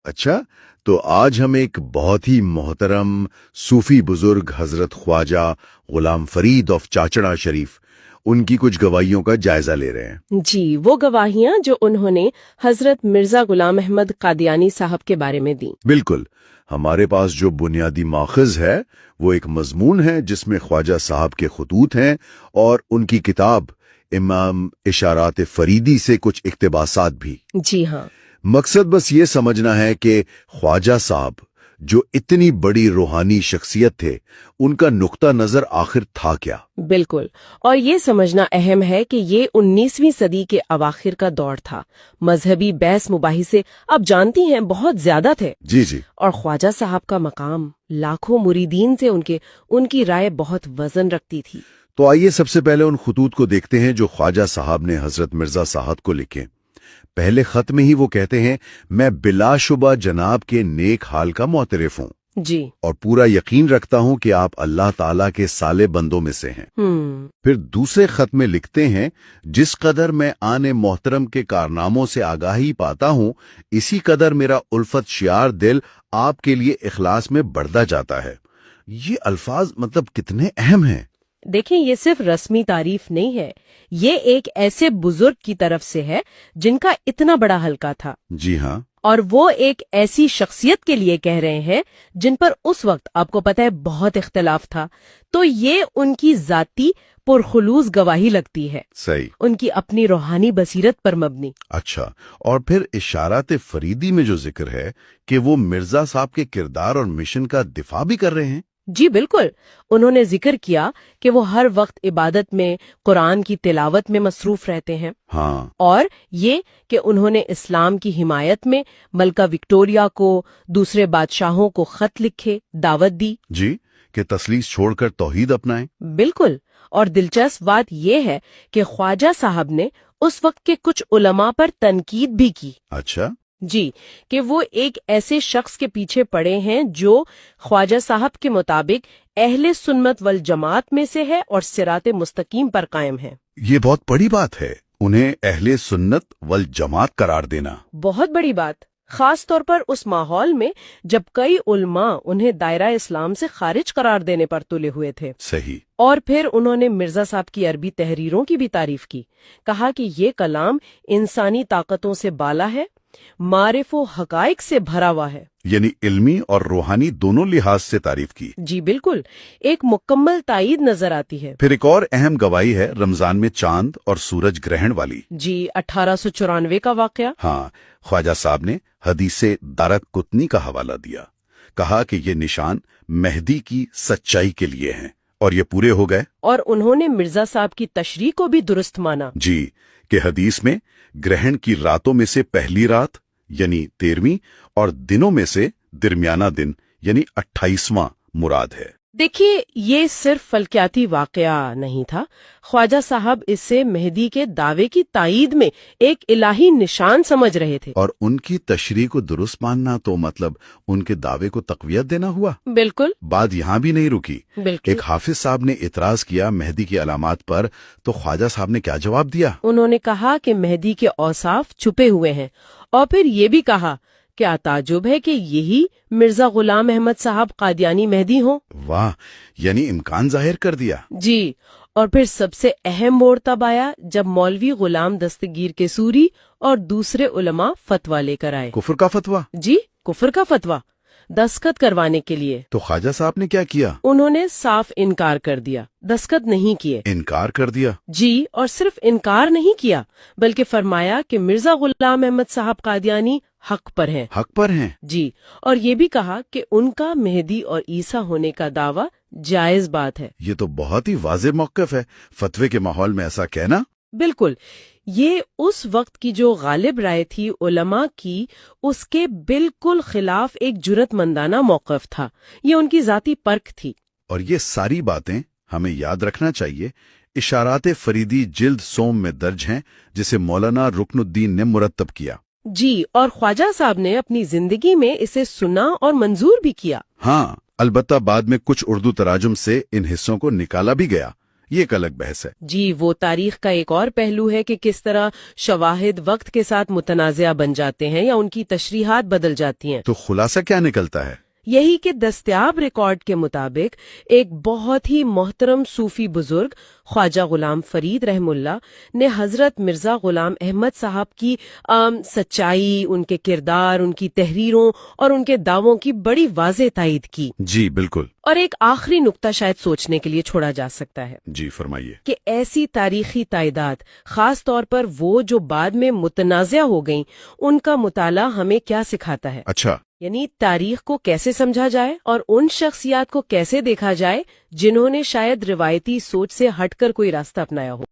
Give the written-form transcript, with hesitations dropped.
اچھا، تو آج ہم ایک بہت ہی محترم صوفی بزرگ حضرت خواجہ غلام فرید آف چاچڑا شریف ان کی کچھ گواہیوں کا جائزہ لے رہے ہیں۔ جی، وہ گواہیاں جو انہوں نے حضرت مرزا غلام احمد قادیانی صاحب کے بارے میں دیں۔ بالکل، ہمارے پاس جو بنیادی ماخذ ہے وہ ایک مضمون ہے جس میں خواجہ صاحب کے خطوط ہیں اور ان کی کتاب امام اشارات فریدی سے کچھ اقتباسات بھی۔ جی ہاں، مقصد بس یہ سمجھنا ہے کہ خواجہ صاحب جو اتنی بڑی روحانی شخصیت تھے ان کا نقطہ نظر آخر تھا کیا۔ بالکل، اور یہ سمجھنا اہم ہے کہ یہ 19ویں صدی کے اواخر کا دور تھا۔ مذہبی بحث مباحثے اب جانتی ہیں بہت زیادہ تھے۔ جی جی، اور خواجہ صاحب کا مقام لاکھوں مریدین سے ان کی رائے بہت وزن رکھتی تھی۔ تو آئیے سب سے پہلے ان خطوط کو دیکھتے ہیں جو خواجہ صاحب نے حضرت مرزا صاحب کو لکھے۔ پہلے خط میں ہی وہ کہتے ہیں، میں بلا شبہ جناب کے نیک حال کا معترف ہوں جی، اور پورا یقین رکھتا ہوں کہ آپ اللہ تعالیٰ کے صالح بندوں میں سے ہیں۔ پھر دوسرے خط میں لکھتے ہیں، جس قدر میں آن محترم کے کارناموں سے آگاہی پاتا ہوں اسی قدر میرا الفت شیار دل آپ کے لیے اخلاص میں بڑھتا جاتا ہے۔ یہ الفاظ مطلب کتنے اہم ہیں۔ دیکھیں، یہ صرف رسمی تعریف نہیں ہے، یہ ایک ایسے بزرگ کی طرف سے ہے جن کا اتنا بڑا حلقہ تھا، جی ہاں، اور وہ ایک ایسی شخصیت کے لیے کہہ رہے ہیں جن پر اس وقت آپ کو پتہ ہے بہت اختلاف تھا، تو یہ ان کی ذاتی پرخلوص گواہی لگتی ہے، صحیح، ان کی اپنی روحانی بصیرت پر مبنی۔ اچھا، اور پھر اشارات فریدی میں جو ذکر ہے کہ وہ مرزا صاحب کے کردار اور مشن کا دفاع بھی کر رہے ہیں۔ جی بالکل، انہوں نے ذکر کیا کہ وہ ہر وقت عبادت میں، قرآن کی تلاوت میں مصروف رہتے ہیں، ہاں، اور یہ کہ انہوں نے اسلام کی حمایت میں ملکہ وکٹوریہ کو، دوسرے بادشاہوں کو خط لکھے، دعوت دی۔ جی، کہ تسلیس چھوڑ کر توحید اپنائیں۔ بالکل، اور دلچسپ بات یہ ہے کہ خواجہ صاحب نے اس وقت کے کچھ علماء پر تنقید بھی کی۔ اچھا، جی، کہ وہ ایک ایسے شخص کے پیچھے پڑے ہیں جو خواجہ صاحب کے مطابق اہل سنت والجماعت میں سے ہے اور صراط مستقیم پر قائم ہے۔ یہ بہت بڑی بات ہے، انہیں اہل سنت والجماعت قرار دینا۔ بہت بڑی بات، خاص طور پر اس ماحول میں جب کئی علماء انہیں دائرہ اسلام سے خارج قرار دینے پر تلے ہوئے تھے۔ صحیح، اور پھر انہوں نے مرزا صاحب کی عربی تحریروں کی بھی تعریف کی، کہا کہ یہ کلام انسانی طاقتوں سے بالا ہے، معرف و حقائق سے بھرا ہوا ہے، یعنی علمی اور روحانی دونوں لحاظ سے تعریف کی۔ جی بالکل، ایک مکمل تائید نظر آتی ہے۔ پھر ایک اور اہم گواہی ہے رمضان میں چاند اور سورج گرہن والی۔ جی، 1894 کا واقعہ۔ ہاں، خواجہ صاحب نے حدیث دارت قطنی کا حوالہ دیا، کہا کہ یہ نشان مہدی کی سچائی کے لیے ہیں اور یہ پورے ہو گئے۔ اور انہوں نے مرزا صاحب کی تشریح کو بھی درست مانا۔ جی، کہ حدیث میں گرہن کی راتوں میں سے پہلی رات یعنی 13ویں اور دنوں میں سے درمیانہ دن یعنی 28واں مراد ہے۔ دیکھیے، یہ صرف فلکیاتی واقعہ نہیں تھا، خواجہ صاحب اس سے مہدی کے دعوے کی تائید میں ایک الہی نشان سمجھ رہے تھے۔ اور ان کی تشریح کو درست ماننا تو مطلب ان کے دعوے کو تقویت دینا ہوا۔ بالکل بات یہاں بھی نہیں رکی۔ بالکل، ایک حافظ صاحب نے اعتراض کیا مہدی کی علامات پر، تو خواجہ صاحب نے کیا جواب دیا؟ انہوں نے کہا کہ مہدی کے اوصاف چھپے ہوئے ہیں، اور پھر یہ بھی کہا کیا تعجب ہے کہ یہی مرزا غلام احمد صاحب قادیانی مہدی ہوں۔ واہ، یعنی امکان ظاہر کر دیا۔ جی، اور پھر سب سے اہم موڑ تب آیا جب مولوی غلام دستگیر کے سوری اور دوسرے علماء فتویٰ لے کر آئے۔ کفر کا فتویٰ؟ جی، کفر کا فتویٰ دستخط کروانے کے لیے۔ تو خواجہ صاحب نے کیا کیا؟ انہوں نے صاف انکار کر دیا، دستخط نہیں کیے۔ انکار کر دیا؟ جی، اور صرف انکار نہیں کیا بلکہ فرمایا کہ مرزا غلام احمد صاحب قادیانی حق پر ہیں۔ حق پر ہیں؟ جی، اور یہ بھی کہا کہ ان کا مہدی اور عیسیٰ ہونے کا دعویٰ جائز بات ہے۔ یہ تو بہت ہی واضح موقف ہے، فتوے کے ماحول میں ایسا کہنا۔ بالکل، یہ اس وقت کی جو غالب رائے تھی علماء کی، اس کے بالکل خلاف ایک جرأت مندانہ موقف تھا، یہ ان کی ذاتی پرکھ تھی۔ اور یہ ساری باتیں ہمیں یاد رکھنا چاہیے، اشارات فریدی جلد سوم میں درج ہیں، جسے مولانا رکن الدین نے مرتب کیا۔ جی، اور خواجہ صاحب نے اپنی زندگی میں اسے سنا اور منظور بھی کیا۔ ہاں، البتہ بعد میں کچھ اردو تراجم سے ان حصوں کو نکالا بھی گیا، یہ ایک الگ بحث ہے۔ جی، وہ تاریخ کا ایک اور پہلو ہے کہ کس طرح شواہد وقت کے ساتھ متنازعہ بن جاتے ہیں یا ان کی تشریحات بدل جاتی ہیں۔ تو خلاصہ کیا نکلتا ہے؟ یہی کہ دستیاب ریکارڈ کے مطابق ایک بہت ہی محترم صوفی بزرگ خواجہ غلام فرید رحم اللہ نے حضرت مرزا غلام احمد صاحب کی سچائی، ان کے کردار، ان کی تحریروں اور ان کے دعووں کی بڑی واضح تائید کی۔ جی بالکل۔ اور ایک آخری نقطہ شاید سوچنے کے لیے چھوڑا جا سکتا ہے۔ جی فرمائیے۔ کہ ایسی تاریخی تائیدات، خاص طور پر وہ جو بعد میں متنازع ہو گئیں، ان کا مطالعہ ہمیں کیا سکھاتا ہے؟ اچھا، یعنی تاریخ کو کیسے سمجھا جائے اور ان شخصیات کو کیسے دیکھا جائے جنہوں نے شاید روایتی سوچ سے ہٹ کر کوئی راستہ اپنایا ہو۔